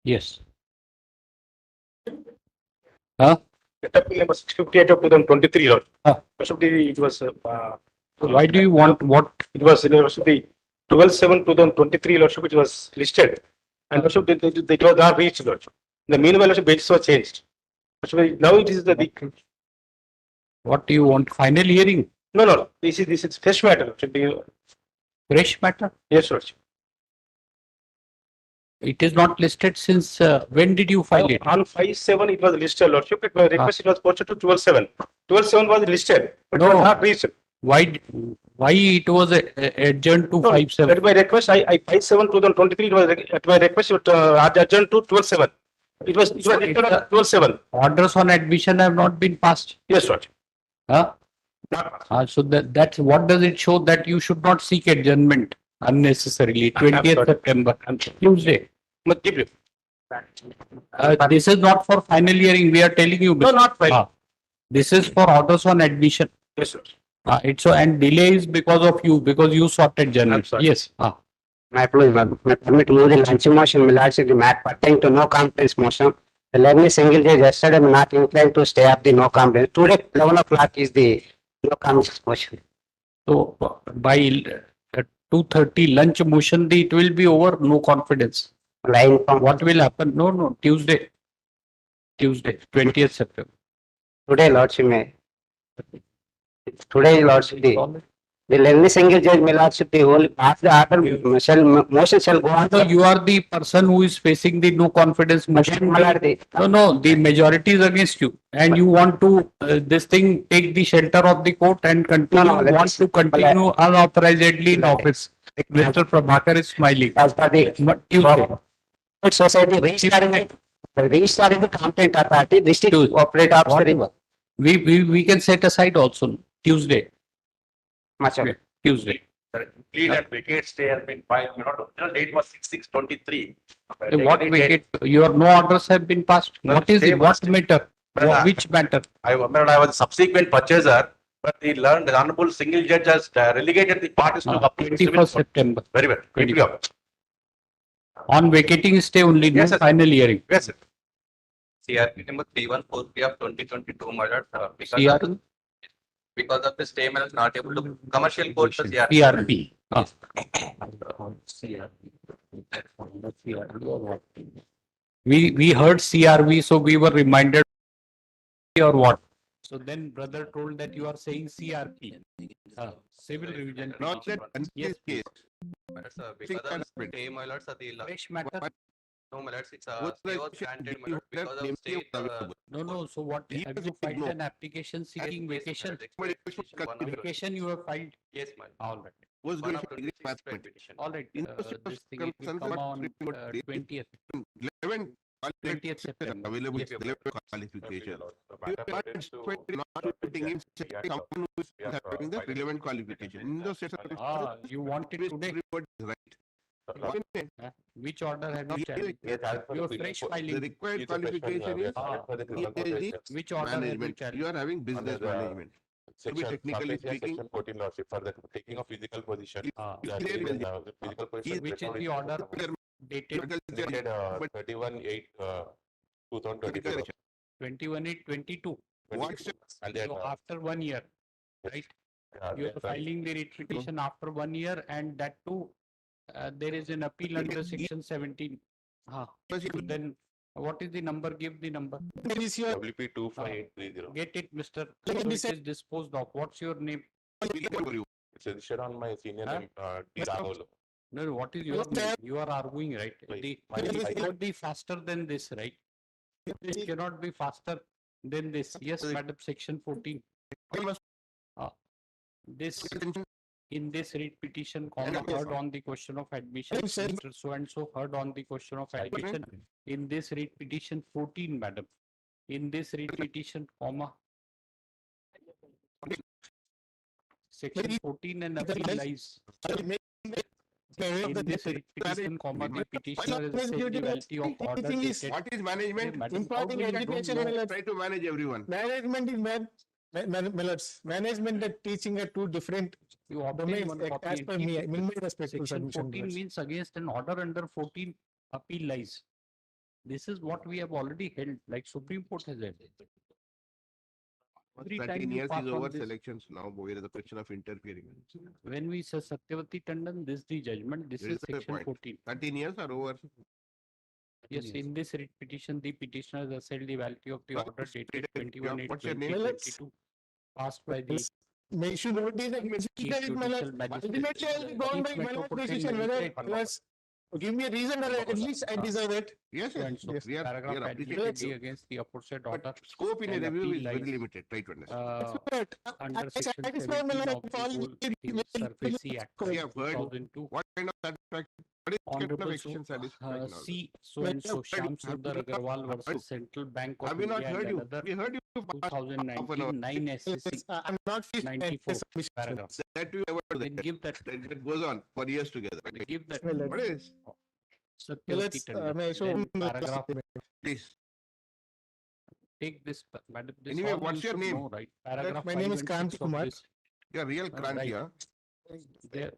Yes. Huh? Appeal number 658 of 2023, Lord. Ah. It was. Why do you want what? It was the 12/7/2023, Lordship, which was listed, and Lordship, it was not reached, Lordship. The meanwhile, Lordship, basis was changed. Lordship, now it is the What do you want? Final hearing? no. This is fresh matter, Lordship. Fresh matter? Yes, Lordship. It is not listed since when did you file it? On 5/7 it was listed, Lordship. It was request, it was posted to 12/7. 12/7 was listed, but it was not reached. Why it was adjourned to 5/7? At my request, I 5/7/2023. It was at my request, it adjourned to 12/7. It was listed on 12/7. Orders on admission have not been passed. Yes, Lord. Huh? So that's what does it show? That you should not seek adjournment unnecessarily. 20th September, Tuesday. This is not for final hearing. We are telling you. No, not final. This is for orders on admission. Yes, sir. It's so, and delay is because of you, because you sorted journal. Yes. My permit to move the lunch motion, my lordship, the matter pertaining to no confidence motion. The learning single judge yesterday not inclined to stay up the no confidence. Today, 11 o'clock is the no confidence motion. So by 2:30 lunch motion, it will be over. No confidence. Line from What will happen? No. Tuesday, 20th September. today, lordship, may. Today, lordship, the learning single judge, my lordship, the whole after the order motion shall go on. So you are the person who is facing the no confidence motion. No, the majority is against you, and you want to this thing take the shelter of the court and continue. Want to continue unauthorizedly in office. Mr. Prabhakar is smiling. As per the society restarting the complaint authority, district operator officer. We can set aside also Tuesday. Much okay. Tuesday. Complete and vacate stay has been filed. Original date was 6/6/23. What vacate? Your no orders have been passed. No, What is it? What matter? Which matter? I was a subsequent purchaser, but the honorable single judge has relegated the parties to appeal. 21st September. Very well. 21st. On vacating stay only, no Yes, sir. final hearing. Yes, sir. CRP number 314 of 2022, my lord. Because of the stay, I was not able to commercial court for CRP. We heard CRV, so we were reminded or what? So then brother told that you are saying CRP. Civil revision. Not that Yes, case. Because of the stay, my lords, fresh matter. no, my lords, it's a stay was granted, my lord, because of stay. No. So what He have has you to filed know. an application seeking Yes, vacation? my lord, Vacation you have filed. yes, my lord. All right. Was One going of to the agree six with petition. All right. In the This thing will come on 20th. 11 20th September. available Yes, 11 qualification. The matter pertains to Not putting in someone who is having the relevant qualification. In those circumstances, You want it today? right. Which order have you challenged? Yes, as per Your the fresh The filing. required qualification is Which order have you management. challenged? You are having business management. To be technically speaking, Section 14 lordship for the taking of physical position. Which Which is the order dated Dated 31/8/2022. 21/8/22. And then So after 1 year, right? You are filing the writ petition after 1 year, and that too, there is an appeal under section 17. So then what is the number? Give the number. WP 25830. Get it, Mr. So it is disposed of. What's your name? It's registered on my senior name, D. Rahul. No, what is your name? You are arguing, right? It cannot be faster than this, right? It cannot be faster than this. Yes, madam, section 14. This in this writ petition, comma, heard on the question of admission. Mr. So and so heard on the question of admission. In this writ petition 14, madam. In this writ petition, comma. Section 14 and appeal lies. In this writ petition, comma, the petitioner has said the validity of order dated. what is management? Imparting education, Try to manage everyone. Management is management and teaching are two different You obtain domains. one copy As and per keep me, it. minimal respect to Section submission. 14 means against an order under 14 appeal lies. This is what we have already held, like Supreme Court has held. Every time 13 you years pass is on over this- selections now, where is the question of interfering? When we say Satyavati Tandon, this is the judgment, this There is is the section point. 14. 13 years are over. Yes, in this writ petition, the petitioner has assailed the validity of the Sir, order dated 21/8/2022 what's your name? passed by the May should notice that Chief it may Judicial not- Magistrate. ultimately I'll be bound by Chief my lord's Metropolitan decision whether Magistrate. let's give me a reason or at least I deserve it. Yes, and yes, so we are paragraph appreciating admitted you. against the aforesaid order. But scope in a and review appeal is very lies, limited, try to understand. But Under I section satisfy my 17 lord of the fall Gold Surface Act We have heard 2002. what kind of satisfaction, what is kind of Honorable action satisfaction now? C. So and so Shyam Sundar Agarwal versus Central Bank of Have we not India heard and you? another We heard you past half an hour. 2019 9 SCC I'm not fit. 94 paragraph. That you ever do Then that. give that, That goes on for years together. give that. What is? Satyavati Let's, Tandon. may I show Then paragraph, Please. take this, madam. This Anyway, all what's you your should name? know, right? Paragraph My name 5 is and Kant 6 of Kumar. this, You're real cranky, right. huh? There,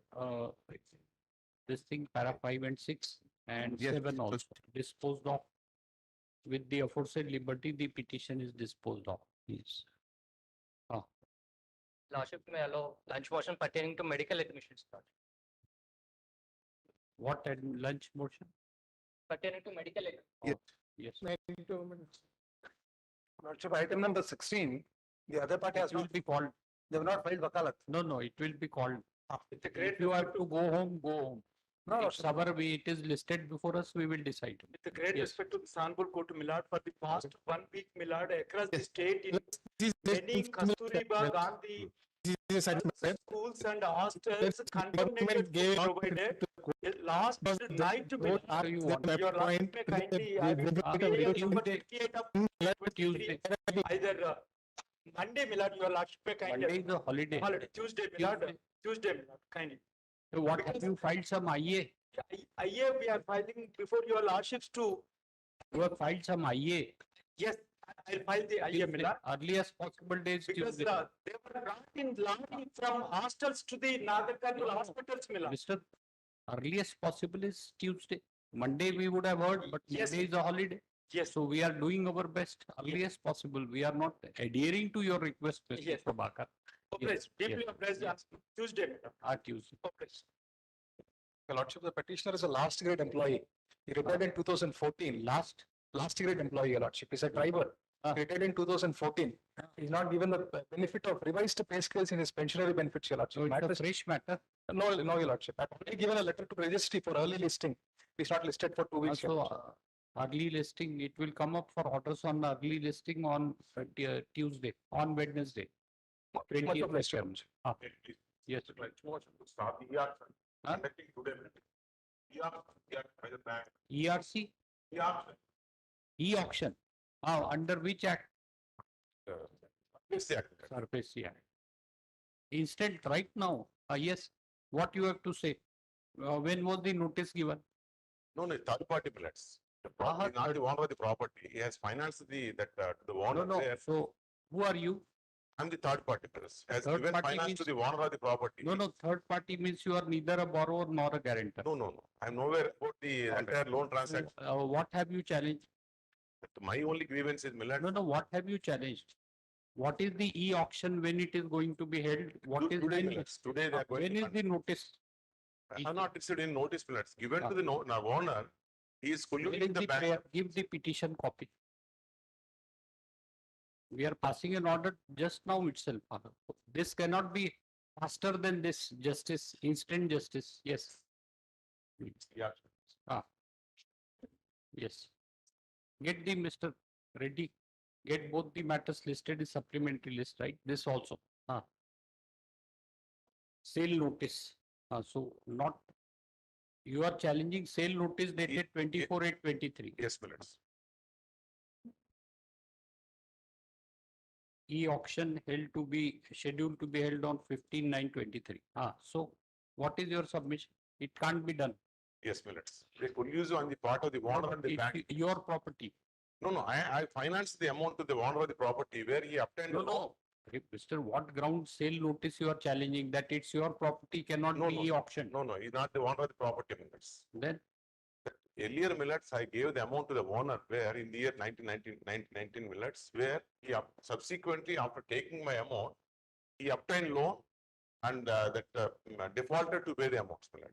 this thing, para 5 and 6 and Yes. 7 also disposed of. With the aforesaid liberty, the petition is disposed of. Yes. Lordship may allow lunch motion pertaining to medical admissions. What and lunch motion? Pertaining to medical admissions. Yes. Lordship, item number 16, the other party has It will not, be called. they have not filed wakalat. No, it will be called. It's a If you have to go home, go home. No, If Lordship, somewhere it is listed before us, we will decide. With the great Yes. respect to the Sanbul Court, Millard, for the past 1 week, Millard, across the state in This many Kasturiba Gandhi is a schools and hostels Government contaminated gave food provided. Last night, What Millard, do you want? your last may kindly, I will pay number 58 of 23, either Monday, Millard, your last may Monday kindly. is a holiday. Holiday, Tuesday, Millard, Tuesday, Millard, kindly. So what have you filed some IA? IA, we are filing before your lordships too. You have filed some IA. Yes, I'll file the IA, Millard. Earliest possible days. Because Tuesday. they were brought in lorry from hostels to the Nagarkarnal hospitals, Millard. Mr. Earliest possible is Tuesday. Monday we would have heard, but Yes. Monday is a holiday. Yes, So we are doing our best earliest possible. We are not adhering to your request, Mr. Yes. Prabhakar. oppressed, deeply yes, oppressed on Tuesday, Millard. Tuesday. Oppressed. the Lordship, the petitioner is a last grade employee. He retired in 2014. Last grade employee, Your Lordship. He's a driver. He retired in 2014. He's not given the benefit of revised pay scales in his pensionary benefits, Your So Lordship. it's a Matters- fresh matter. No, Your Lordship. I've already given a letter to registry for early listing. He's not listed for 2 weeks. Your So Lordship. early listing, it will come up for orders on early listing on Tuesday, on Wednesday. Much 20th obliged, Your of Lordship. Yes. Start the ER, Huh? conducting today. ER by the bank. ERC, ER. e-auction. Under which act? It's the act. Surface Act. Instant right now. Yes. What you have to say? When was the notice given? No, third party millets. The property, not the owner of the property. He has financed the owner No. there. So who are you? I'm the third party millets. Has Third given party finance to means- the owner of the property. No. Third party means you are neither a borrower nor a guarantor. No. I'm nowhere about the entire loan transaction. What have you challenged? My only grievance is millet. No. What have you challenged? What is the e-auction when it is going to be held? What is Today when, millets. Today they are going when to. is the notice? I have not received any notice millets. Given to the owner, he is Where is colluding the bank. give the petition copy. We are passing an order just now itself. This cannot be faster than this justice, instant justice. Yes. Yeah. Yes. Get the Mr. Reddy, get both the matters listed in supplementary list, right? This also. Sale notice. So not, you are challenging sale notice dated 24/8/23. Yes, millets. E-auction held to be, scheduled to be held on 15/9/23. So what is your submission? It can't be done. Yes, millets. They collude on the part of the owner and the bank. Your property. No, I financed the amount to the owner of the property where he obtained the loan. Hey, Mr. What ground sale notice you are challenging that it's your property cannot No, be no. e-auction? No, he's not the owner of the property millets. Then earlier millets, I gave the amount to the owner where in the year 1919 millets, where he subsequently after taking my amount, he obtained loan and defaulted to pay the amounts millet.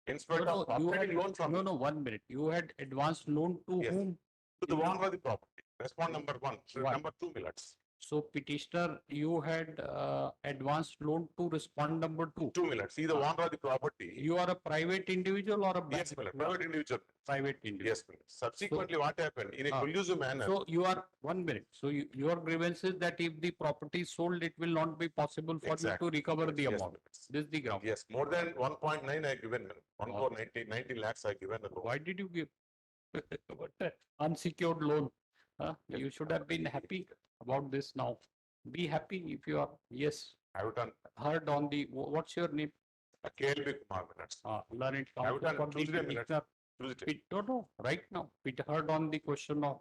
In spite of you had, obtaining loan from no, me. no, 1 minute. You had advanced loan to Yes. whom? To the owner of the property. Respond number one, number 2 millets. So petitioner, you had advanced loan to respond number 2. 2 millets. See the owner of the property. You are a private individual or a bank? Yes, millet. Private individual. Private individual. Yes, millet. Subsequently, what happened in a collusive manner? So you are 1 minute. So your grievance is that if the property is sold, it will not be possible for you to recover the Yes, amount. millets. This is the ground. Yes, more than 1.9 I given, 1.90 lakhs I given the loan. Why did you give unsecured loan? You should have been happy about this now. Be happy if you are, yes, I have done heard on the, what's your name? KLB Kumar minutes. Learn it. I have done Tuesday minutes. Tuesday. No, right now, it heard on the question of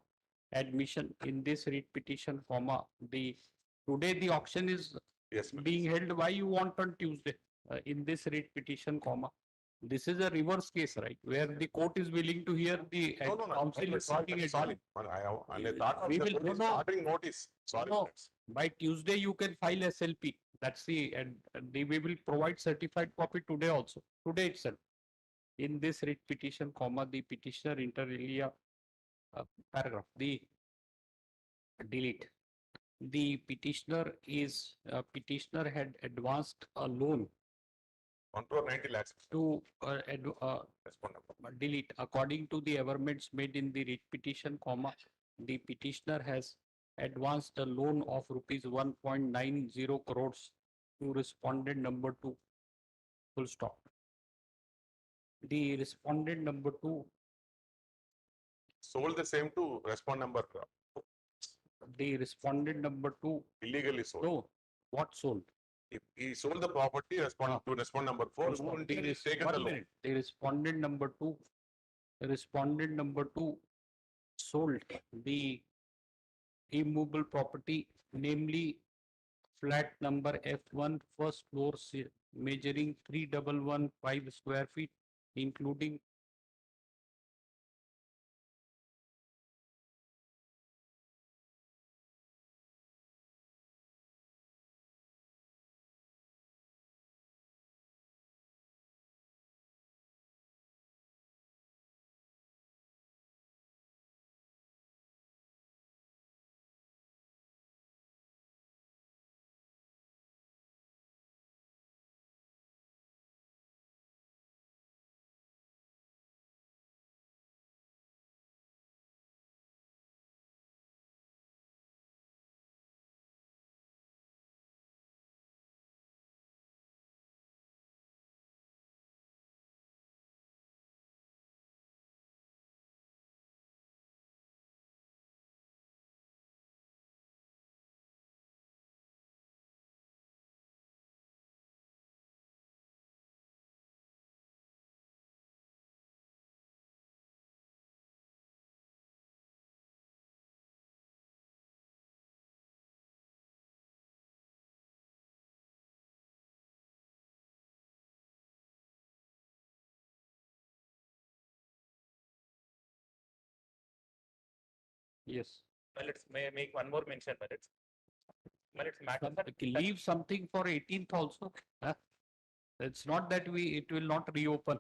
admission in this writ petition, today the auction is Yes, ma'am. being held. Why you want on Tuesday in this writ petition, this is a reverse case, right? Where the court is willing to hear the No. counsel is seeking it. Sorry. I thought We the will- court is no, no. ordering notice. Sorry. No. minutes. By Tuesday, you can file SLP. That's and we will provide certified copy today also, today itself. In this writ petition, the petitioner inter alia paragraph, delete. The petitioner had advanced a loan 1.90 lakhs. to Respond number. delete. According to the averments made in the writ petition, the petitioner has advanced a loan of rupees 1.90 crores to respondent number 2. Full stop. The respondent number 2, Sold the same to respond number the respondent number 2, illegally sold. no, what sold? If he sold the property, respond to respond number 4. Who The is taken the loan? respondent number 2, sold the immovable property, namely flat number F1, first floor, measuring 3115 square feet, including yes. Well, let's make one more mention, but it's matter. Leave something for 18th also. It's not that it will not reopen.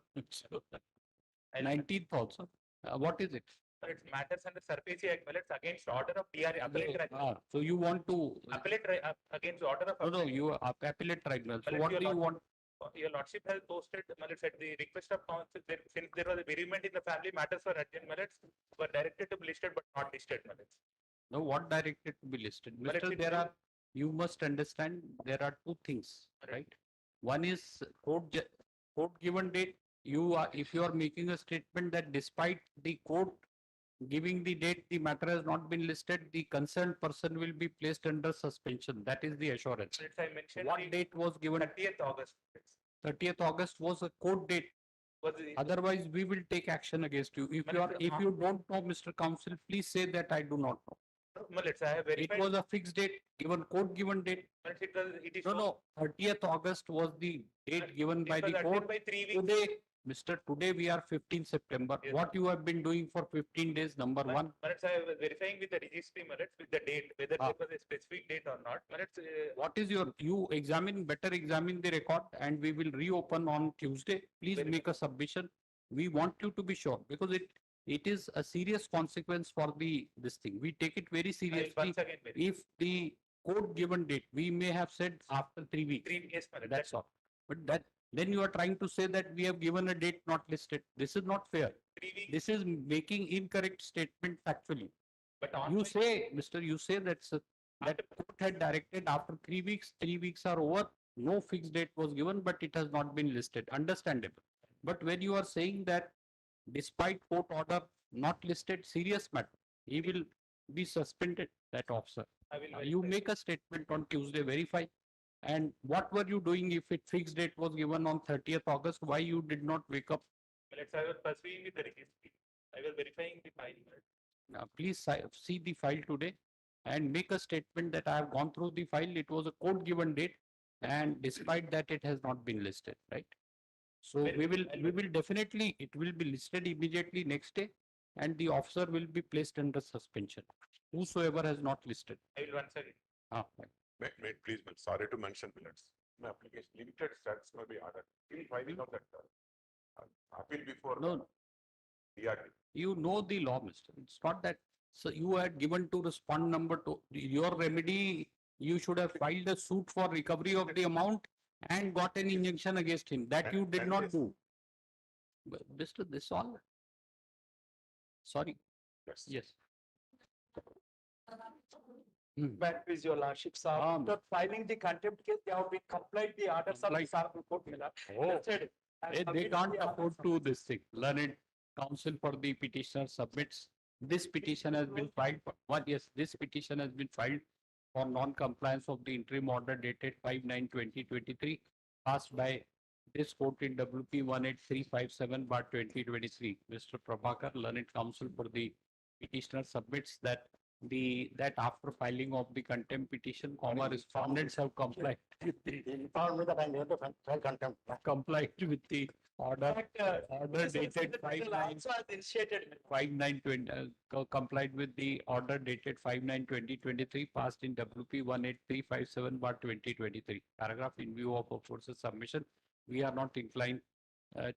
19th also. What is it? It matters under SIRPC Act, well, it's against order of DRA, appellate tribunal. So you want to, Against order of. no, you are appellate tribunal. So Well, what your do you want? Your lordship has posted, well, it's at the request of counsel, since there was a bereavement in the family, matters were urgent, well, were directed to be listed but not listed, well, No, what directed to be listed? Well, Mr. You must understand, there are two things, right? One is court given date. If you are making a statement that despite the court giving the date, the matter has not been listed, the concerned person will be placed under suspension. That is the assurance. I mentioned. What date was given? 30th August. 30th August was a court date. Otherwise, we will take action against you. If you don't know, Mr. Counsel, please say that I do not know. Well, I have verified. It was a fixed date, court given date. It is. No, 30th August was the date given by It was the adjourned court. by 3 weeks. Today, Mr. Today we are 15 September. Yes. What you have been doing for 15 days, number one? Minutes I was verifying with the registry minutes with the date, whether Ah. there was a specific date or not. Minutes, What is your, you better examine the record and we will reopen on Tuesday. Please Very make a submission. We want you to be sure because it is a serious consequence for this thing. We take it very I will seriously. once again verify. If the code given date, we may have said after 3 weeks. 3 years minutes. That's all. But then you are trying to say that we have given a date not listed. This is not fair. 3 weeks. This is making incorrect statement factually. But on You say, you say that court had directed after 3 weeks, 3 weeks are over, no fixed date was given, but it has not been listed. Understandable. But when you are saying that despite court order not listed, serious matter, he will be suspended, that officer. I will You verify. make a statement on Tuesday, verify. And what were you doing if it fixed date was given on 30th August? Why you did not wake up? Minutes I was pursuing with the registry. I was verifying the file. Now, please see the file today and make a statement that I have gone through the file. It was a court given date and despite that it has not been listed, right? So we will definitely, it will be listed immediately next day and the officer will be placed under suspension. Whosoever has not listed. I will once again. Right. Please, sorry to mention minutes. My application limited stats may be added. In filing of that appeal before No, DRT. you know the law, mister. It's not that. So you had given to respond number 2, your remedy, you should have filed a suit for recovery of the amount and got an injunction against him. That you did not do. But Mr. This all. Sorry. Yes. Yes. That is your lordship, sir. After filing the contempt case, they have been complied the orders of the Complied. Honorable Court, my lord. Oh. That's it. And They submitted can't the afford orders to this thing. Learned counsel for the petitioner submits. This petition has been filed. Yes, this petition has been filed for non-compliance of the interim order dated 5/9/2023, passed by this court in WP 18357/2023. Mr. Prabhakar, learned counsel for the petitioner submits that that after filing of the contempt petition, respondents have complied with the Informed me that I need to file contempt. complied with the order. But, Order this is- dated this 5/9. also has initiated. 5/9/20 complied with the order dated 5/9/2023 passed in WP 18357/2023. Paragraph in view of forces submission, we are not inclined to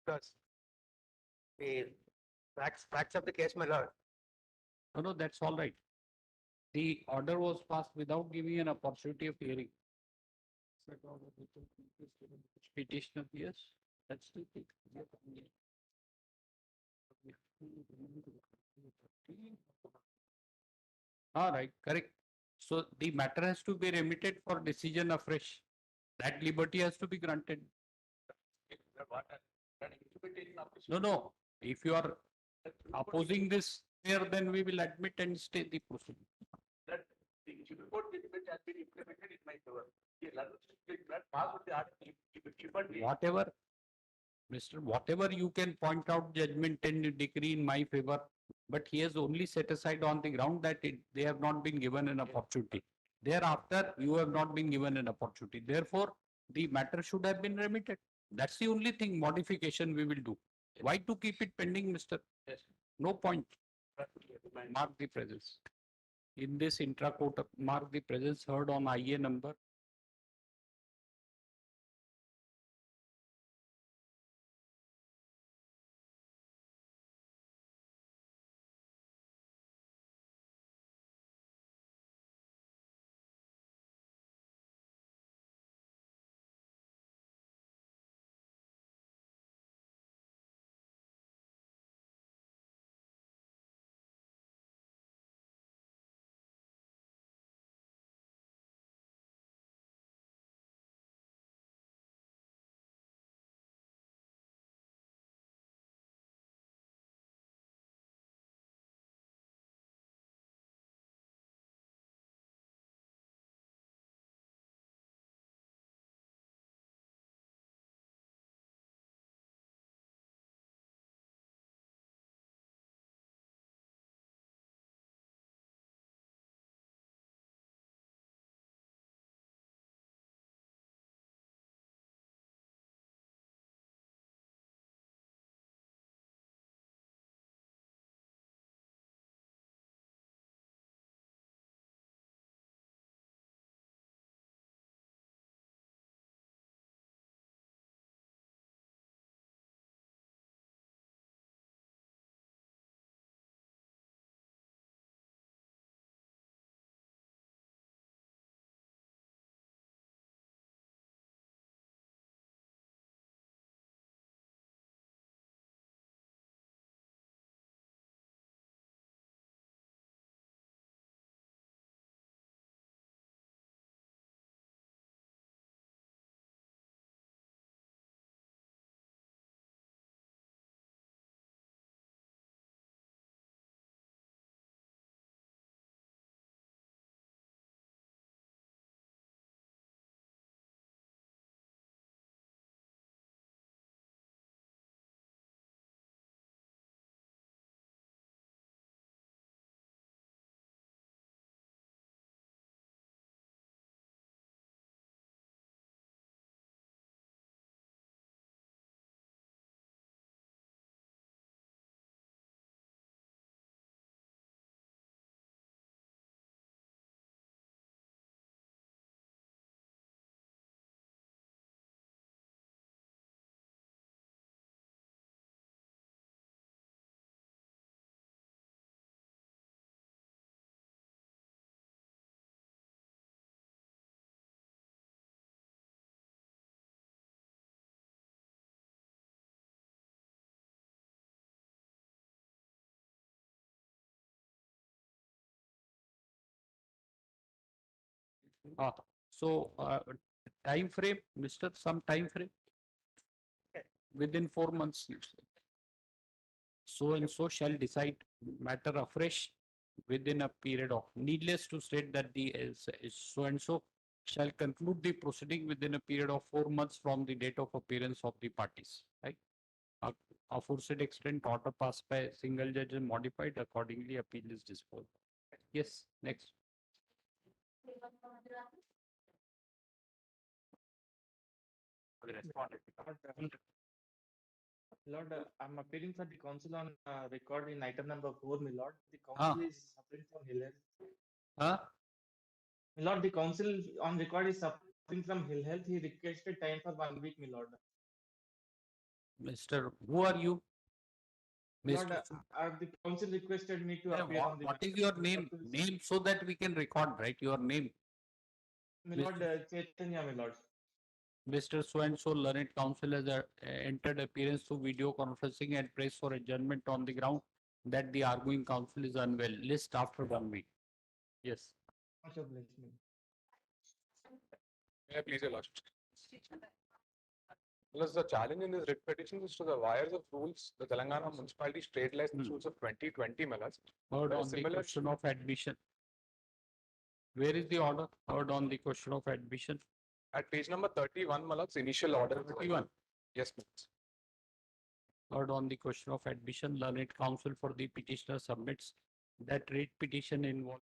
Because the facts of the case, my lord. No, that's all right. The order was passed without giving an opportunity of hearing. Petitioner, yes, that's the thing. All right, correct. So the matter has to be remitted for decision afresh. That liberty has to be granted. No. If you are opposing this here, then we will admit and stay the proceeding. That the report judgment has been implemented in my favor. The legislature did not pass with the article. Whatever, Mr. Whatever you can point out judgment and decree in my favor, but he has only set aside on the ground that they have not been given an opportunity. Thereafter, you have not been given an opportunity. Therefore, the matter should have been remitted. That's the only thing modification we will do. Why to keep it pending, Mr.? Yes. No point. Mark the presence. In this intra-court, mark the presence heard on IA number. So, time frame, Mr. Some time frame within 4 months. You say. So and so shall decide matter afresh within a period of. Needless to state that the so and so shall conclude the proceeding within a period of 4 months from the date of appearance of the parties. Right. Aforesaid extent order passed by a single judge and modified accordingly. Appeal is disposed. Yes. Next. Lord, I'm appealing for the council on record in item number 4, my lord. The council is suffering from Hill Health. Huh? My lord, the council on record is suffering from Hill Health. He requested time for 1 week, my lord. Mr. Who are you? Lord, Mr. the council requested me to appear on the. What is your name? Name so that we can record, right? Your name. My lord, Chaitanya, my lord. Mr. So and so learned counsel has entered appearance through video conferencing and prays for adjournment on the ground that the arguing counsel is unwell. List after 1 week. Yes. Much obliged, my lord. Yeah, please, your lordship. Plus, the challenge in this writ petition is to the wires of rules, the Telangana Municipality Trade License Rules of 2020, Malas. Heard on the question of admission. Where is the order? Heard on the question of admission. At page number 31, Malak's initial order. 31. Yes, please. Heard on the question of admission. Learned counsel for the petitioner submits that writ petition involved.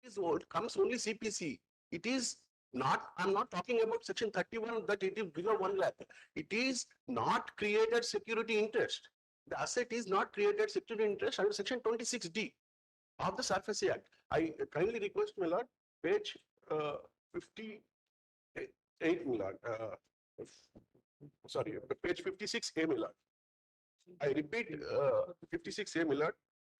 is old, comes only CPC. It is not, I'm not talking about section 31 that it is below 1 lakh. It is not created security interest. The asset is not created security interest under section 26D of the Surface Act. I kindly request, my lord, page 58, my lord. Sorry, page 56A, my lord. I repeat, 56A, my lord.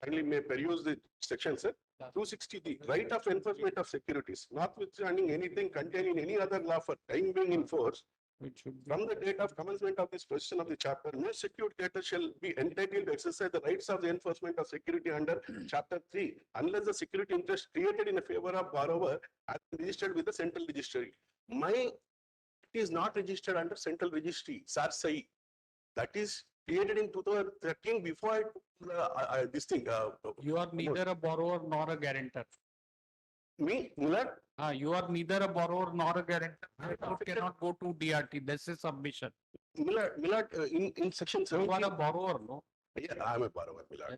Kindly may peruse the section, sir. 260D, right of enforcement of securities, notwithstanding anything contained in any other law for time being in force, from the date of commencement of this position of the chapter, no secured creditor shall be entitled to exercise the rights of the enforcement of security under chapter 3, unless the security interest created in a favor of borrower has been registered with the central registry. It is not registered under central registry, SARSAI. That is created in 2013 before this thing. You are neither a borrower nor a guarantor. Me, Muller? You are neither a borrower nor a guarantor. The court cannot go to DRT. This is submission. Muller, in section You 17. are a borrower, no? Yeah, I am a borrower, Muller.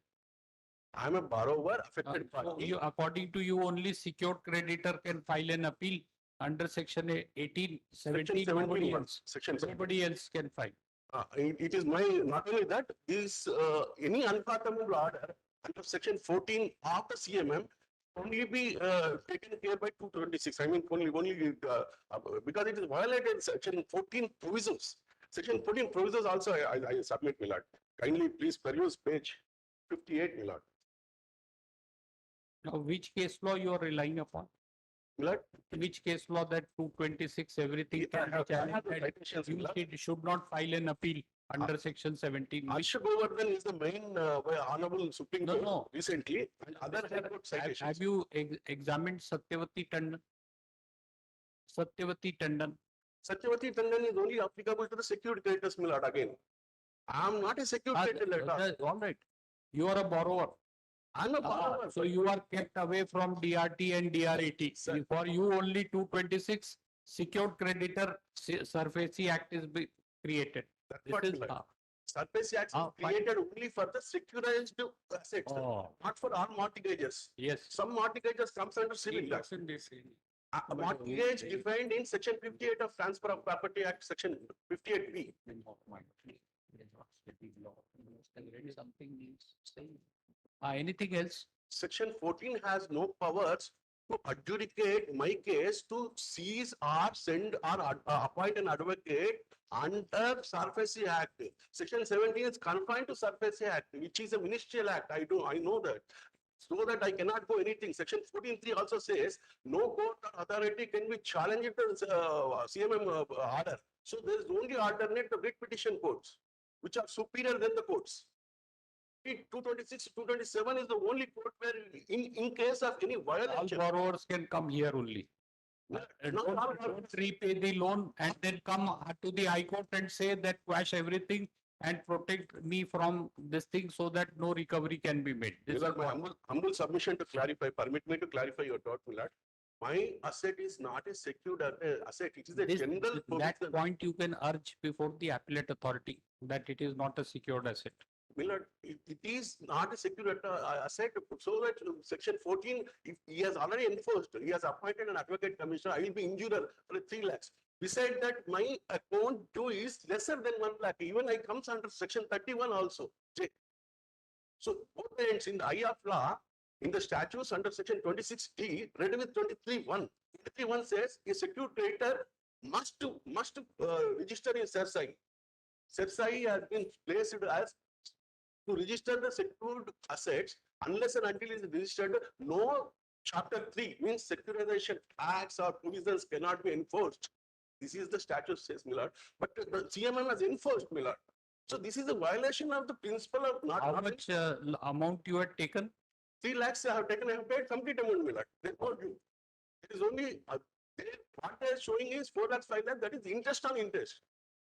I am a borrower affected So party. you, according to you, only secured creditor can file an appeal under section 18, 17, nobody else. Section 17. Nobody else can file. It is my, not only that, is any unfathomable order under section 14 of the CMM only be taken care by 226. I mean, only because it is violated section 14 provisions. Section 14 provisions also I submit, my lord. Kindly please peruse page 58, my lord. Now, which case law you are relying upon? My lord, Which case law that 226, everything can be challenged, and you should not file an appeal under section 17. Asha Govardhan is the main honorable Supreme No, Court no. recently, and other high court citations. Have you examined Satyavati Tandon? Satyavati Tandon. Satyavati Tandon is only applicable to the secured creditors, my lord, again. I am not a secured creditor at all. All right. You are a borrower. I am a borrower. So you are kept away from DRT and DRAT. Sir. For you, only 226 secured creditor Surface Act is created. That's This what, is my lord. Surface Act is fine. created only for the securitized assets, Oh. not for all mortgages. Yes. Some mortgages comes under civil tax. Mortgage defined in section 58 of Transfer of Property Act, section 58B. Anything else? Section 14 has no powers to adjudicate my case to seize or send or appoint an advocate under Surface Act. Section 17 is confined to Surface Act, which is a ministerial act. I know that. So that I cannot go anything. Section 14(3) also says no court or authority can be challenged to CMM order. So there is only alternate the writ petition courts, which are superior than the courts. 226, 227 is the only court where in case of any All violation. borrowers can come here only. Don't repay the loan and then come to the High Court and say that quash everything and protect me from this thing so that no recovery can be made. This These are is my what- humble submission to clarify. Permit me to clarify your doubt, Millard. My asset is not a secured asset. It is a This- general That provision. point you can urge before the appellate authority that it is not a secured asset. Millard, it is not a secured asset. So that section 14, if he has already enforced, he has appointed an advocate commissioner, I will be injured for 3 lakhs. Besides that, my account due is lesser than 1 lakh. Even I comes under section 31 also. So both ends in the eye of law, in the statutes under section 26D, read with 23(1). 23(1) says a secured creditor must register in SERSAI. SERSAI has been placed as to register the secured assets unless and until it is registered. No chapter 3 means securitization acts or provisions cannot be enforced. This is the statute says, Millard. But the CMM has enforced, Millard. So this is a violation of the principle of not. How much amount you had taken? 3 lakhs I have taken, I have paid complete amount, Millard. There is no due. It is only, what they are showing is 4 lakhs, 5 lakhs, that is interest on interest.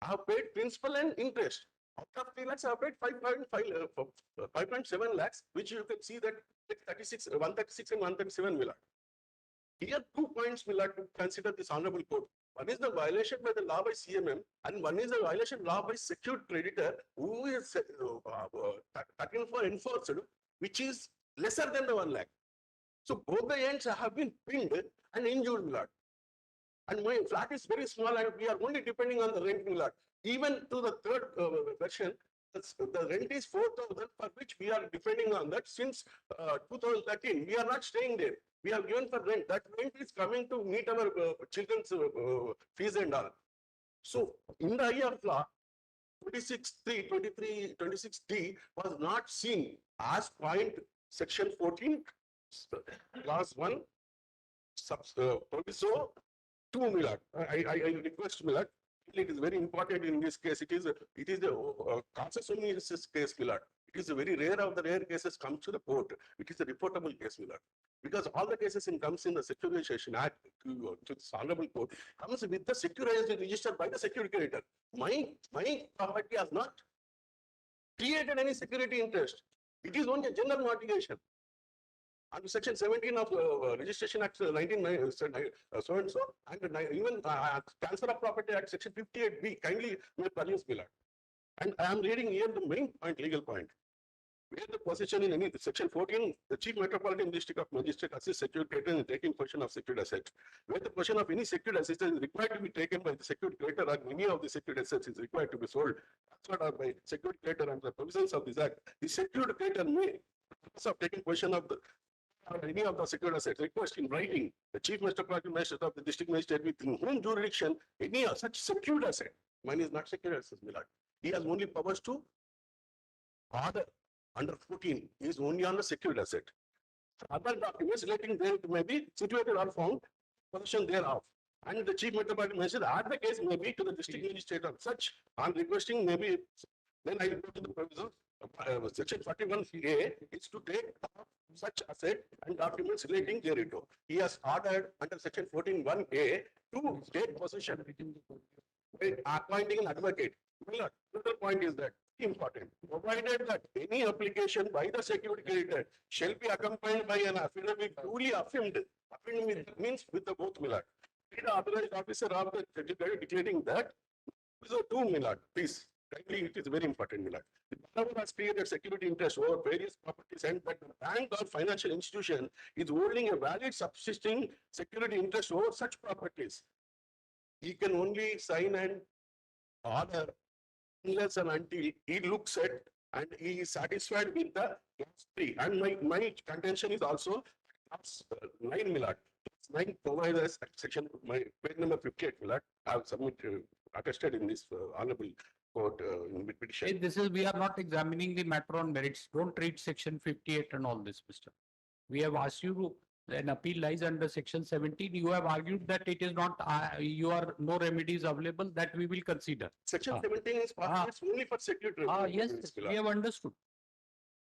I have paid principal and interest. Out of 3 lakhs, I have paid 5.7 lakhs, which you can see that 136 and 137, Millard. Here 2 points, Millard, to consider this honorable court. One is the violation by the law by CMM, and one is the violation law by secured creditor who is 13 for enforced, which is lesser than the 1 lakh. So both the ends have been pinned and injured, my lord. And my flat is very small and we are only depending on the rent, my lord. Even to the third version, the rent is 4,000 for which we are depending on that since 2013. We are not staying there. We have given for rent. That rent is coming to meet our children's fees and all. So in the eye of law, 26D was not seen as point section 14, clause 1, proviso 2, Milad. I request Milad. It is very important in this case. It is the consensus case, Milad. It is a very rare of the rare cases comes to the court. It is a reportable case, Milad. Because all the cases comes in the Securitization Act to this honorable court comes with the securitized registered by the security creditor. My property has not created any security interest. It is only a general mortgagation. Under section 17 of Registration Act 19 so and so, and even Transfer of Property Act section 58B, kindly may peruse Milad. And I am reading here the main point, legal point. Where the possession in any section 14, the Chief Metropolitan District of Magistrate assists secured creditor in taking possession of secured asset. Where the possession of any secured asset is required to be taken by the secured creditor or any of the secured assets is required to be sold, transferred or by secured creditor under the provisions of this act. The secured creditor may, of taking possession of the any of the secured assets, request in writing the Chief Metropolitan Magistrate of the District Magistrate within whom jurisdiction any such secured asset. Mine is not secured asset, Milad. He has only powers to order under 14 is only on the secured asset. Other documents relating there may be situated or found possession thereof. And the Chief Metropolitan Magistrate, add the case may be to the District Magistrate of such on requesting may be. Then I go to the provision. Section 41A is to take such asset and documents relating thereto. He has ordered under section 14(1)A to take possession by appointing an advocate. Another point is that important. Provided that any application by the secured creditor shall be accompanied by an affidavit duly affirmed. Affirmed means with the both, Milad. The authorized officer of the creditor declaring that. So 2, Milad, please. Kindly, it is very important, Milad. The borrower has created security interest over various properties and that the bank or financial institution is holding a valid subsisting security interest over such properties. He can only sign an order unless and until he looks at and he is satisfied with the clause 3. And my contention is also clause 9, Milad. 9 provides us section, my page number 58, Milad. I have submitted, attested in this honorable court in petition. Hey, this is, we are not examining the matter on merits. Don't read section 58 and all this, Mr. We have asked you to, an appeal lies under section 17. You have argued that it is not, you are no remedies available that we will consider. Section 17 is only for security. Yes, we have understood.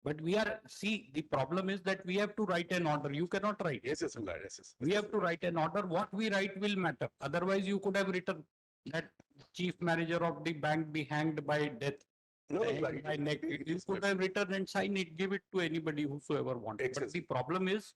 But we are, see, the problem is that we have to write an order. You cannot write. Yes, yes, yes. We have to write an order. What we write will matter. Otherwise, you could have written that chief manager of the bank be hanged by death. No, by neck. You could have written and sign it, give it to anybody whosoever wants. But the problem is,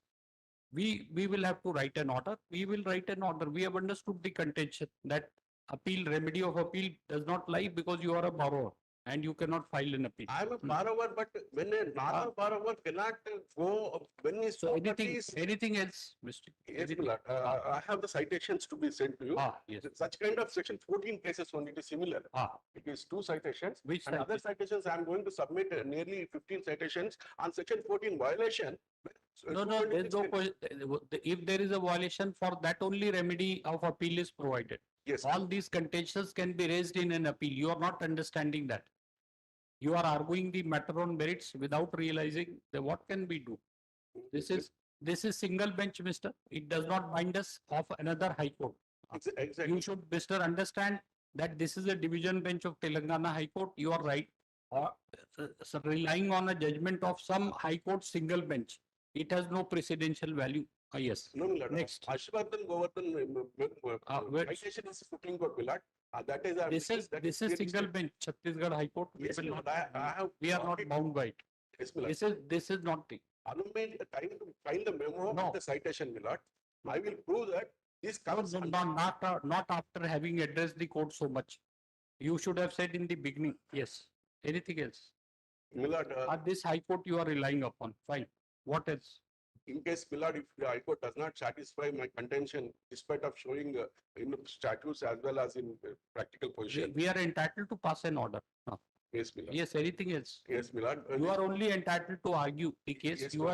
we will have to write an order. We will write an order. We have understood the contention that appeal, remedy of appeal does not lie because you are a borrower and you cannot file an appeal. I am a borrower, but when a not a borrower cannot go, when is so anything else, Mr. Yes, I have the citations to be sent to you. Yes. Such kind of section 14 cases only, it is similar. It is 2 citations. Which and other citations I am going to submit nearly 15 citations on section 14 violation. No, there's no question. If there is a violation, for that only remedy of appeal is provided. Yes. All these contentions can be raised in an appeal. You are not understanding that. You are arguing the matter on merits without realizing that what can we do. This is single bench, Mr. It does not bind us of another high court. Exactly. You should, Mr. understand that this is a division bench of Telangana High Court. You are right. Relying on a judgment of some high court single bench, it has no precedential value. Yes. No, next. Ashwardhan Govardhan citation is Supreme Court, Milad. That is this is single bench, Chhattisgarh High Court. Yes, we are not bound by it. Yes, this is not the. Allow me time to find the memo of the citation, Milad. I will prove that this comes not after having addressed the court so much. You should have said in the beginning. Yes. Anything else? Milad, this High Court you are relying upon. Fine. What else? in case, my lord, if the High Court does not satisfy my contention, despite of showing in statutes as well as in practical position. We are entitled to pass an order. Yes, my lord. Yes, anything else? Yes, my lord. You are only entitled to argue the case. Yes, You ma'am. have